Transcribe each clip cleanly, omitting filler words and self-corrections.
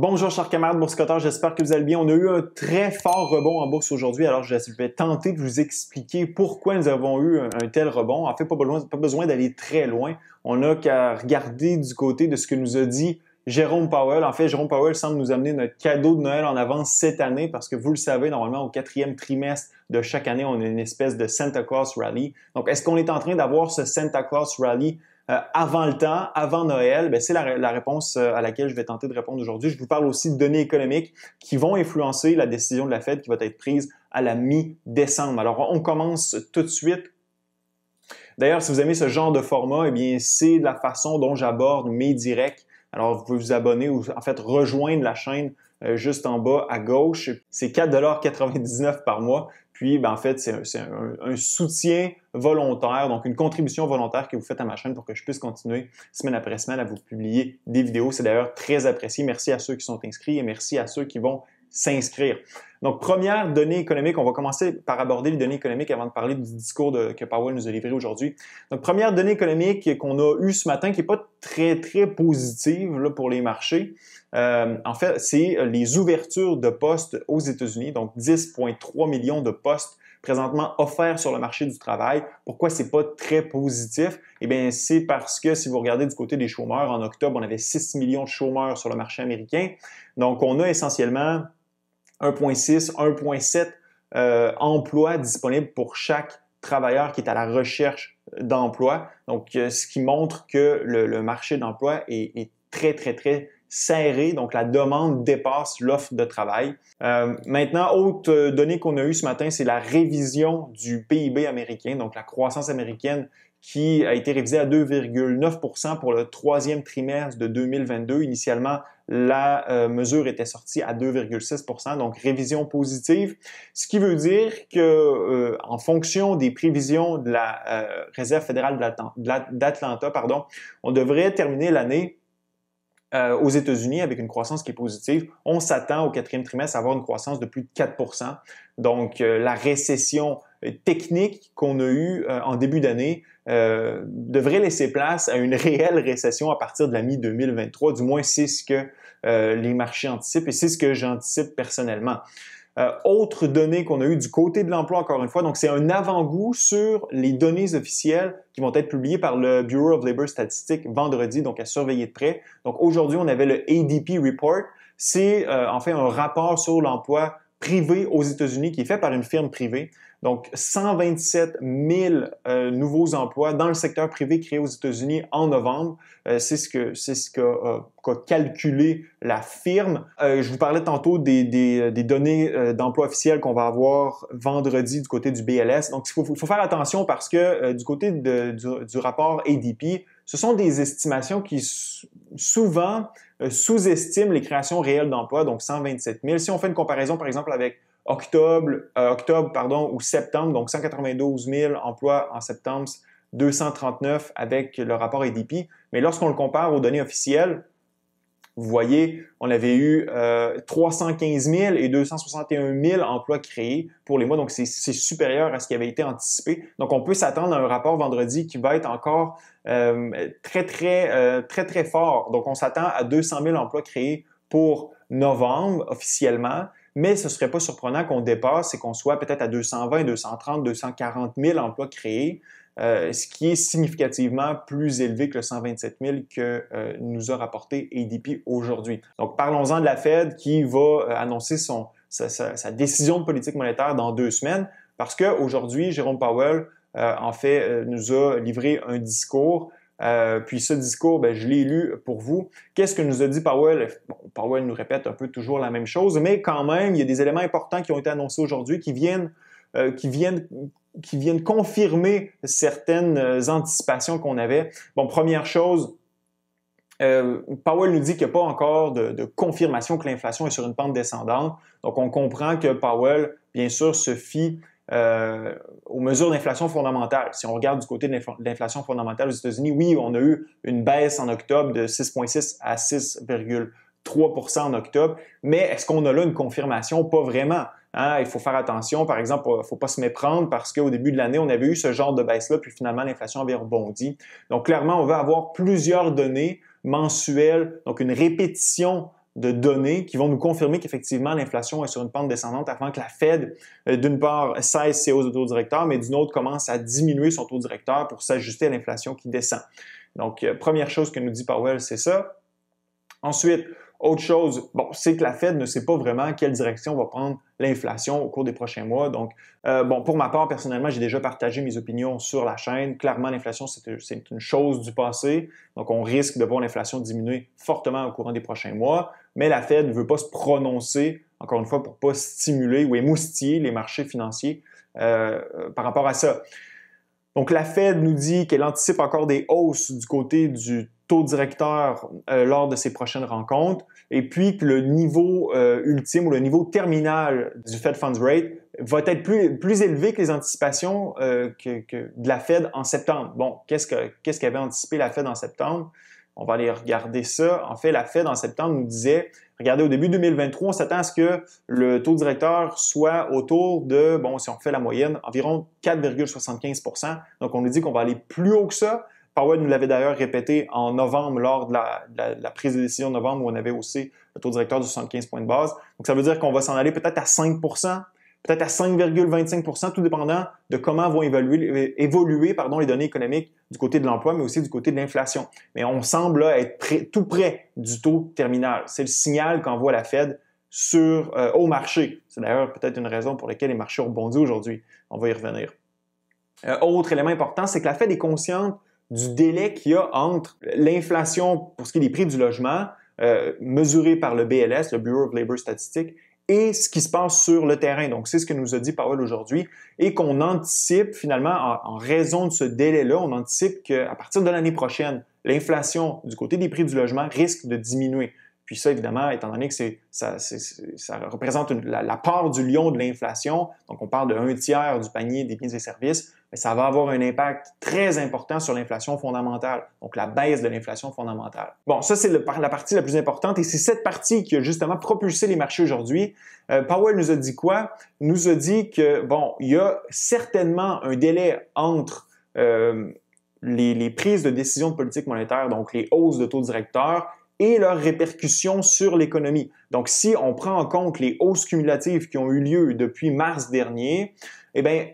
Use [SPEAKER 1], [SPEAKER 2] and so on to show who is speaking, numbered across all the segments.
[SPEAKER 1] Bonjour chers camarades boursicotteurs, j'espère que vous allez bien. On a eu un très fort rebond en bourse aujourd'hui, alors je vais tenter de vous expliquer pourquoi nous avons eu un tel rebond. En fait, pas besoin d'aller très loin. On n'a qu'à regarder du côté de ce que nous a dit Jérôme Powell. En fait, Jérôme Powell semble nous amener notre cadeau de Noël en avance cette année parce que vous le savez, normalement au 4e trimestre de chaque année, on a une espèce de Santa Claus Rally. Donc, est-ce qu'on est en train d'avoir ce Santa Claus Rally avant le temps, avant Noël? Bien, c'est la réponse à laquelle je vais tenter de répondre aujourd'hui. Je vous parle aussi de données économiques qui vont influencer la décision de la Fed qui va être prise à la mi-décembre. Alors, on commence tout de suite. D'ailleurs, si vous aimez ce genre de format, eh bien, c'est la façon dont j'aborde mes directs. Alors, vous pouvez vous abonner ou en fait rejoindre la chaîne juste en bas à gauche. C'est 4,99 $ par mois. Puis, ben, en fait, c'est un soutien volontaire, donc une contribution volontaire que vous faites à ma chaîne pour que je puisse continuer semaine après semaine à vous publier des vidéos. C'est d'ailleurs très apprécié. Merci à ceux qui sont inscrits et merci à ceux qui vont s'inscrire. Donc, première donnée économique, on va commencer par aborder les données économiques avant de parler du discours que Powell nous a livré aujourd'hui. Donc, première donnée économique qu'on a eue ce matin, qui n'est pas très positive là, pour les marchés. En fait, c'est les ouvertures de postes aux États-Unis, donc 10,3 millions de postes présentement offerts sur le marché du travail. Pourquoi c'est pas très positif? Eh bien, c'est parce que si vous regardez du côté des chômeurs, en octobre, on avait 6 millions de chômeurs sur le marché américain. Donc, on a essentiellement 1,6, 1,7 emplois disponibles pour chaque travailleur qui est à la recherche d'emploi. Donc, ce qui montre que le marché d'emploi est très serré. Donc, la demande dépasse l'offre de travail. Maintenant, autre donnée qu'on a eue ce matin, c'est la révision du PIB américain, donc la croissance américaine qui a été révisée à 2,9 % pour le troisième trimestre de 2022. Initialement, la mesure était sortie à 2,6 %, donc révision positive. Ce qui veut dire que, en fonction des prévisions de la Réserve fédérale d'Atlanta, on devrait terminer l'année aux États-Unis avec une croissance qui est positive. On s'attend au 4e trimestre à avoir une croissance de plus de 4 %. Donc, la récession technique qu'on a eue en début d'année devrait laisser place à une réelle récession à partir de la mi-2023. Du moins, c'est ce que les marchés anticipent et c'est ce que j'anticipe personnellement. Autre donnée qu'on a eue du côté de l'emploi, encore une fois, donc c'est un avant-goût sur les données officielles qui vont être publiées par le Bureau of Labor Statistics vendredi, donc à surveiller de près. Donc aujourd'hui, on avait le ADP Report. C'est en fait un rapport sur l'emploi privé aux États-Unis qui est fait par une firme privée. Donc 127 000 nouveaux emplois dans le secteur privé créés aux États-Unis en novembre. C'est ce qu'a calculé la firme. Je vous parlais tantôt des données d'emploi officielles qu'on va avoir vendredi du côté du BLS. Donc il faut faire attention parce que du côté du rapport ADP, ce sont des estimations qui souvent sous-estiment les créations réelles d'emplois, donc 127 000. Si on fait une comparaison par exemple avec octobre ou septembre, donc 192 000 emplois en septembre, 239 avec le rapport ADP. Mais lorsqu'on le compare aux données officielles, vous voyez, on avait eu 315 000 et 261 000 emplois créés pour les mois. Donc, c'est supérieur à ce qui avait été anticipé. Donc, on peut s'attendre à un rapport vendredi qui va être encore très fort. Donc, on s'attend à 200 000 emplois créés pour novembre officiellement. Mais ce ne serait pas surprenant qu'on dépasse et qu'on soit peut-être à 220, 230, 240 000 emplois créés, ce qui est significativement plus élevé que le 127 000 que nous a rapporté ADP aujourd'hui. Donc, parlons-en de la Fed qui va annoncer sa décision de politique monétaire dans 2 semaines parce qu'aujourd'hui, Jérôme Powell, nous a livré un discours. Puis ce discours, je l'ai lu pour vous. Qu'est-ce que nous a dit Powell? Bon, Powell nous répète un peu toujours la même chose, mais quand même, il y a des éléments importants qui ont été annoncés aujourd'hui qui viennent confirmer certaines anticipations qu'on avait. Bon, première chose, Powell nous dit qu'il n'y a pas encore de confirmation que l'inflation est sur une pente descendante. Donc, on comprend que Powell, bien sûr, se fie aux mesures d'inflation fondamentale. Si on regarde du côté de l'inflation fondamentale aux États-Unis, oui, on a eu une baisse en octobre de 6,6 à 6,3 % en octobre, mais est-ce qu'on a là une confirmation? Pas vraiment. Il faut faire attention, par exemple, il ne faut pas se méprendre parce qu'au début de l'année, on avait eu ce genre de baisse-là, puis finalement, l'inflation avait rebondi. Donc, clairement, on va avoir plusieurs données mensuelles, donc une répétition de données qui vont nous confirmer qu'effectivement l'inflation est sur une pente descendante avant que la Fed, d'une part, cesse ses hausses de taux directeur, mais d'une autre, commence à diminuer son taux directeur pour s'ajuster à l'inflation qui descend. Donc, première chose que nous dit Powell, c'est ça. Ensuite, autre chose, bon, c'est que la Fed ne sait pas vraiment quelle direction va prendre l'inflation au cours des prochains mois. Donc, bon, pour ma part, personnellement, j'ai déjà partagé mes opinions sur la chaîne. Clairement, l'inflation, c'est une chose du passé. Donc, on risque de voir l'inflation diminuer fortement au courant des prochains mois. Mais la Fed ne veut pas se prononcer, encore une fois, pour ne pas stimuler ou émoustiller les marchés financiers par rapport à ça. Donc, la Fed nous dit qu'elle anticipe encore des hausses du côté du taux directeur lors de ses prochaines rencontres, et puis que le niveau ultime ou le niveau terminal du Fed Funds Rate va être plus élevé que les anticipations de la Fed en septembre. Bon, qu'est-ce qu'avait anticipé la Fed en septembre? On va aller regarder ça. En fait, la Fed en septembre nous disait, regardez, au début 2023, on s'attend à ce que le taux directeur soit autour de, bon, si on fait la moyenne, environ 4,75 %. Donc, on nous dit qu'on va aller plus haut que ça. Powell nous l'avait d'ailleurs répété en novembre lors de la prise de décision de novembre où on avait haussé le taux directeur de 75 points de base. Donc, ça veut dire qu'on va s'en aller peut-être à 5 %, peut-être à 5,25 %, tout dépendant de comment vont évoluer les données économiques du côté de l'emploi, mais aussi du côté de l'inflation. Mais on semble là, être tout près du taux terminal. C'est le signal qu'envoie la Fed au marché. C'est d'ailleurs peut-être une raison pour laquelle les marchés ont rebondi aujourd'hui. On va y revenir. Autre élément important, c'est que la Fed est consciente du délai qu'il y a entre l'inflation pour ce qui est des prix du logement, mesuré par le BLS, le Bureau of Labor Statistics, et ce qui se passe sur le terrain. Donc, c'est ce que nous a dit Powell aujourd'hui et qu'on anticipe finalement, en raison de ce délai-là, on anticipe qu'à partir de l'année prochaine, l'inflation du côté des prix du logement risque de diminuer. Puis ça, évidemment, étant donné que ça représente la part du lion de l'inflation, donc on parle de 1/3 du panier des biens et services, mais ça va avoir un impact très important sur l'inflation fondamentale, donc la baisse de l'inflation fondamentale. Bon, ça, c'est la partie la plus importante et c'est cette partie qui a justement propulsé les marchés aujourd'hui. Powell nous a dit quoi? Il nous a dit que, bon, il y a certainement un délai entre les prises de décision de politique monétaire, donc les hausses de taux directeurs, et leurs répercussions sur l'économie. Donc, si on prend en compte les hausses cumulatives qui ont eu lieu depuis mars dernier, eh bien,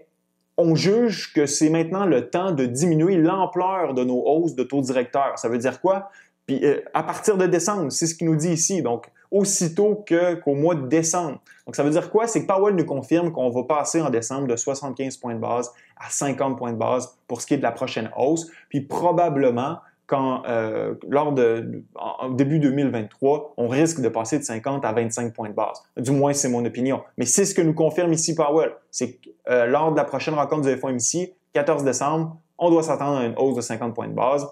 [SPEAKER 1] on juge que c'est maintenant le temps de diminuer l'ampleur de nos hausses de taux directeurs. Ça veut dire quoi? Puis, à partir de décembre, c'est ce qu'il nous dit ici, donc aussitôt qu'au mois de décembre. Donc, ça veut dire quoi? C'est que Powell nous confirme qu'on va passer en décembre de 75 points de base à 50 points de base pour ce qui est de la prochaine hausse, puis probablement en début 2023, on risque de passer de 50 à 25 points de base. Du moins, c'est mon opinion. Mais c'est ce que nous confirme ici Powell. C'est que lors de la prochaine rencontre du FOMC, 14 décembre, on doit s'attendre à une hausse de 50 points de base.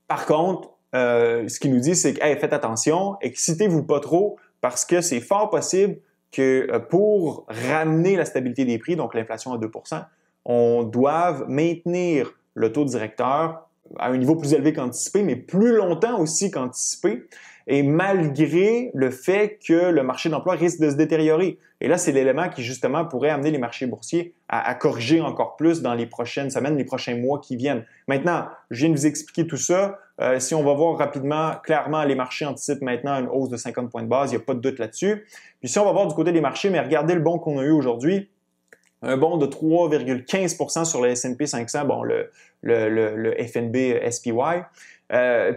[SPEAKER 1] Par contre, ce qu'il nous dit, c'est que faites attention, excitez-vous pas trop parce que c'est fort possible que pour ramener la stabilité des prix, donc l'inflation à 2 %, on doive maintenir le taux directeur à un niveau plus élevé qu'anticipé, mais plus longtemps aussi qu'anticipé, et malgré le fait que le marché de l'emploi risque de se détériorer. Et là, c'est l'élément qui, justement, pourrait amener les marchés boursiers à corriger encore plus dans les prochaines semaines, les prochains mois qui viennent. Maintenant, je viens de vous expliquer tout ça. Si on va voir rapidement, clairement, les marchés anticipent maintenant une hausse de 50 points de base, il n'y a pas de doute là-dessus. Puis si on va voir du côté des marchés, mais regardez le bond qu'on a eu aujourd'hui, un bond de 3,15 % sur le S&P 500, bon, le FNB SPY.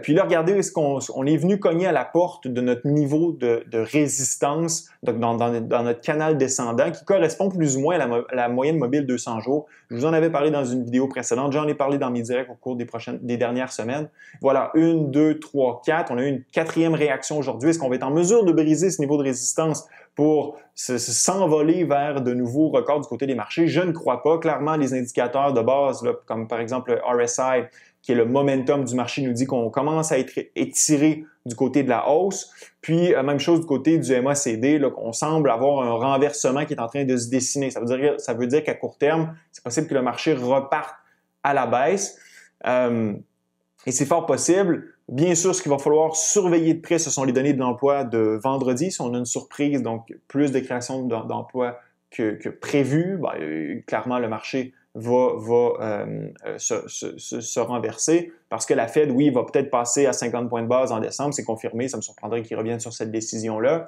[SPEAKER 1] Puis là, regardez, on est venu cogner à la porte de notre niveau de résistance donc dans notre canal descendant qui correspond plus ou moins à la moyenne mobile 200 jours. Je vous en avais parlé dans une vidéo précédente. J'en ai parlé dans mes directs au cours des dernières semaines. Voilà, 1, 2, 3, 4. On a eu une quatrième réaction aujourd'hui. Est-ce qu'on va être en mesure de briser ce niveau de résistance pour s'envoler vers de nouveaux records du côté des marchés? Je ne crois pas. Clairement, les indicateurs de base, là, comme par exemple le RSI, qui est le momentum du marché, nous dit qu'on commence à être étiré du côté de la hausse. Puis, même chose du côté du MACD, là, qu'on semble avoir un renversement qui est en train de se dessiner. Ça veut dire qu'à court terme, c'est possible que le marché reparte à la baisse. Et c'est fort possible. Bien sûr, ce qu'il va falloir surveiller de près, ce sont les données de l'emploi de vendredi. Si on a une surprise, donc plus de création d'emplois que prévu, clairement, le marché se renverser parce que la Fed, oui, va peut-être passer à 50 points de base en décembre, c'est confirmé, ça me surprendrait qu'ils reviennent sur cette décision-là.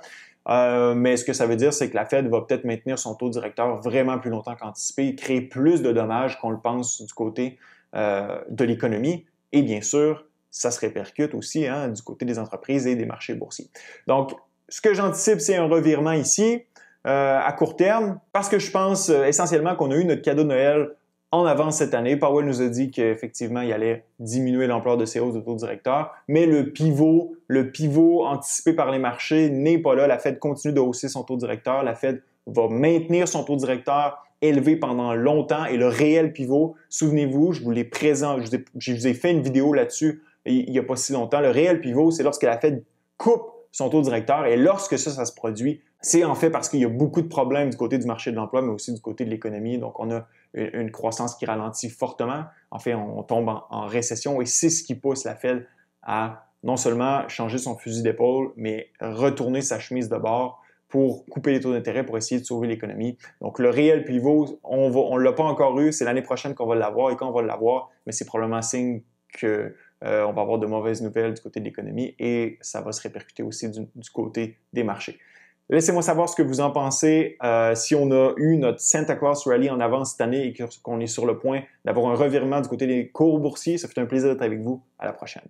[SPEAKER 1] Mais ce que ça veut dire, c'est que la Fed va peut-être maintenir son taux directeur vraiment plus longtemps qu'anticipé, créer plus de dommages qu'on le pense du côté de l'économie. Et bien sûr, ça se répercute aussi du côté des entreprises et des marchés boursiers. Donc, ce que j'anticipe, c'est un revirement ici à court terme parce que je pense essentiellement qu'on a eu notre cadeau de Noël en avance cette année. Powell nous a dit qu'effectivement, il allait diminuer l'ampleur de ses hausses de taux directeur, mais le pivot anticipé par les marchés n'est pas là. La Fed continue de hausser son taux directeur. La Fed va maintenir son taux directeur élevé pendant longtemps et le réel pivot, souvenez-vous, je vous l'ai présent, je vous ai fait une vidéo là-dessus il n'y a pas si longtemps. Le réel pivot, c'est lorsque la Fed coupe son taux directeur et lorsque ça se produit, c'est en fait parce qu'il y a beaucoup de problèmes du côté du marché de l'emploi, mais aussi du côté de l'économie. Donc, on a une croissance qui ralentit fortement. En fait, on tombe en récession et c'est ce qui pousse la Fed à non seulement changer son fusil d'épaule, mais retourner sa chemise de bord pour couper les taux d'intérêt pour essayer de sauver l'économie. Donc, le réel pivot, on ne l'a pas encore eu. C'est l'année prochaine qu'on va l'avoir et quand on va l'avoir, mais c'est probablement un signe que on va avoir de mauvaises nouvelles du côté de l'économie et ça va se répercuter aussi du côté des marchés. Laissez-moi savoir ce que vous en pensez. Si on a eu notre Santa Claus Rally en avance cette année et qu'on est sur le point d'avoir un revirement du côté des cours boursiers, ça fait un plaisir d'être avec vous. À la prochaine.